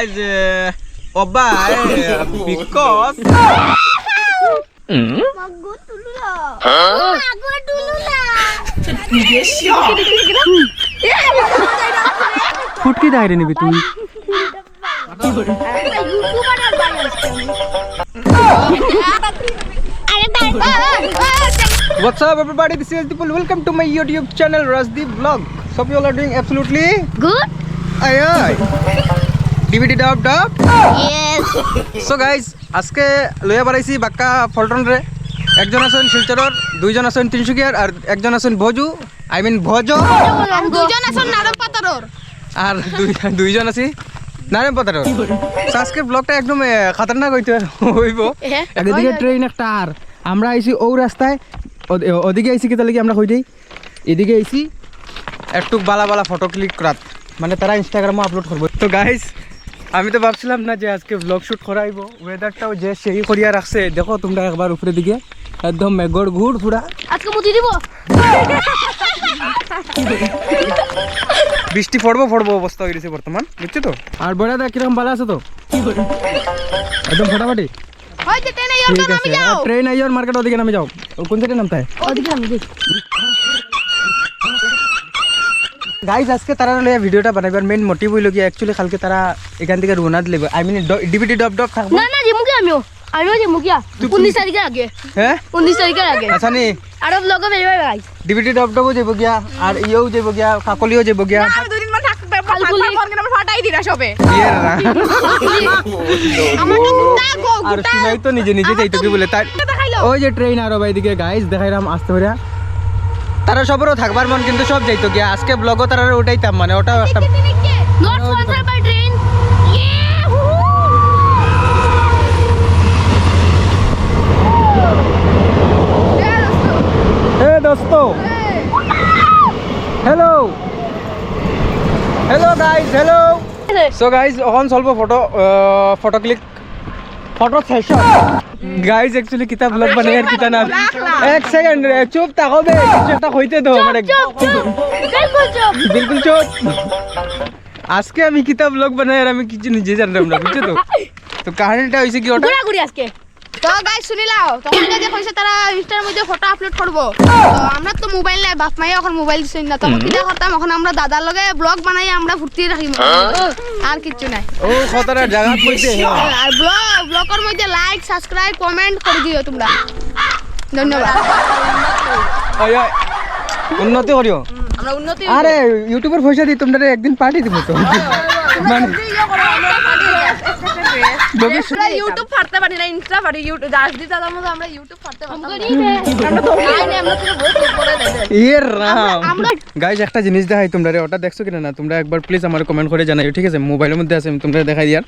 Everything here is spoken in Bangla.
guys, obay because Mago dulu lah. फुटकी दायरे नहीं तुम What's up everybody, this is Dipul. Welcome to my YouTube channel Rasdeep Vlog. So you all are doing absolutely Good? aye DVD dub dub. Yes. So guys, আজকে লয়া বাড়াইছি বাক্কা ফলটন রে একজন আছেন শিলচরর দুইজন আছেন তিনশুকিয়ার আর একজন আছেন ভোজু আই মিন ভোজ আর দুজন আছেন নারম পাতারর আর দুইজন আছি নারায়ণ পাতারর আজকে ব্লগটা একদম খতরনাক হইব এদিকে ট্রেন একটা আর আমরা আইছি ও রাস্তায় ওদিকে আইছি কেতা লাগি আমরা কই দেই এদিকে আইছি একটু বালা বালা ফটো ক্লিক করাত মানে তারা ইনস্টাগ্রামে আপলোড করব তো গাইস আমি তো ভাবছিলাম না যে আজকে ব্লগ শুট করাইব ওয়েদারটাও যে সেই করিয়া রাখছে দেখো তোমরা একবার উপরে দিকে একদম মেঘর ঘুর পুরা আজকে মুতি দিব বৃষ্টি পড়বো অবস্থা হয়ে গেছে বর্তমান বুঝছো তো আর বড়াদা কিরকম ভালো আছে তো একদম ফটাফটি হয়তো ট্রেনে ঠিক যাও আছে ট্রেন আইয়ার মার্কেট ওদিকে নামে যাও কোন সাইডে নামতে হয় ওদিকে আমি দেখ গাইজ আজকে তারা লইয়া ভিডিওটা বানাইবার মেইন মোটিভ হইল কি অ্যাকচুয়ালি কালকে তারা এখান থেকে রওনা দিলে আই মিন ডিভিডি ডব ডব থাকবো না যেমু কি আমিও যেমু কি 19 তারিখের আগে হ্যাঁ 19 তারিখের আগে আচ্ছা নি আর ব্লগে বেরোবে ভাই ডিভিডি ডব ডবও যাইব গিয়া আর ইয়েও যাইব গিয়া কাকলিও যাইব গিয়া আর দুদিন মান থাকবে ফোন করে আমরা ফাটাই দিরা সবে ইয়ের না আমার তো গুটা গো আর শুনাই তো নিজে যাইতো কি বলে তার ওই যে ট্রেন আর ভাই দিকে গাইজ দেখাইরাম আসতে হইরা তারা সবরও থাকবার মন কিন্তু সব যাইতো গিয়া আজকে ব্লগও তারা ওটাইতাম মানে ওটাও একটা not sponsor by train Hey dosto. Hello. Hello guys, hello. So guys, এখন চলবো photo click photo session guys actually কিতা ব্লগ বানাই আর কিতা না এক সেকেন্ড চুপ থাকো বে এটা হইতে দাও আমার বিলকুল চুপ আজকে আমি কিতা ব্লগ বানাই আর আমি কিছু নিজে জানতাম না বুঝছো তো কাহিনীটা হইছে কি ওটা ঘুরি আজকে তো গাইস শুনিলাও তখন যে কইছে তারা ইনস্টার মধ্যে ফটো আপলোড করব তো আমরা তো মোবাইল নাই বাপ মাই এখন মোবাইল দিছেন না তখন কিটা করতাম এখন আমরা দাদার লগে ব্লগ বানাই আমরা ফুর্তি রাখিম আর কিছু নাই ও খতরা জায়গা কইতে আর ব্লগের মধ্যে লাইক সাবস্ক্রাইব কমেন্ট করে দিও তোমরা ধন্যবাদ ওই উন্নতি করিও আমরা উন্নতি আরে ইউটিউবের পয়সা দি তোমরা একদিন পার্টি দিব তো মানে আমরা ইউটিউব ফাড়তে পারি না ইনস্টা পারি ইউটিউব রাজদীপ দাদার মতো আমরা ইউটিউব ফাড়তে পারি আমরা তো নাই আমরা তো বহুত উপরে দেন এর রাম গাইস একটা জিনিস দেখাই তোমরা রে ওটা দেখছো কিনা না তোমরা একবার প্লিজ আমার কমেন্ট করে জানাইও ঠিক আছে মোবাইলের মধ্যে আছে আমি তোমরা দেখাই দিয়ার